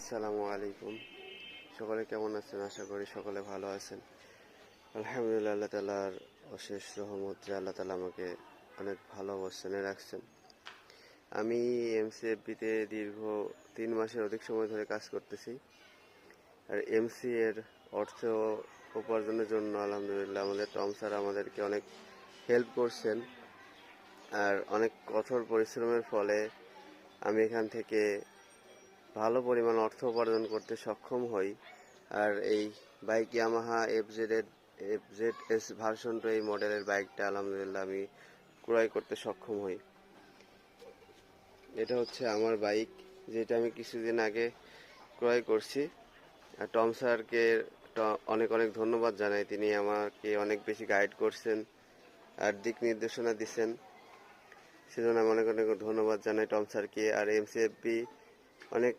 আসসালামু আলাইকুম। সকলে কেমন আছেন? আশা করি সকলে ভালো আছেন। আলহামদুলিল্লাহ, আল্লাহ তাআলার অশেষ রহমত যে আল্লাহ তাআলা আমাকে অনেক ভালো অবস্থানে রাখছেন। আমি এমসিএফবিতে দীর্ঘ 3 মাসের অধিক সময় ধরে কাজ করতেছি। আর এমসি এর অর্থ উপার্জনের জন্য আলহামদুলিল্লাহ আমাদের টম স্যার আমাদেরকে অনেক হেল্প করছেন। আর অনেক কঠোর পরিশ্রমের ফলে আমি এখান থেকে ভালো পরিমাণ অর্থ উপার্জন করতে সক্ষম হই। আর এই bike Yamaha FZ S version 2 এই মডেলের বাইকটা আলহামদুলিল্লাহ আমি ক্রয় করতে সক্ষম হই। এটা হচ্ছে আমার বাইক, যেটা আমি কিছুদিন আগে ক্রয় করছি। আর টম স্যারকে অনেক অনেক ধন্যবাদ জানাই। তিনি আমাকে অনেক বেশি গাইড করছেন আর দিক নির্দেশনা দিচ্ছেন, সেজন্য আমি অনেক অনেক ধন্যবাদ জানাই টম স্যারকে। আর এমসিএফবি অনেক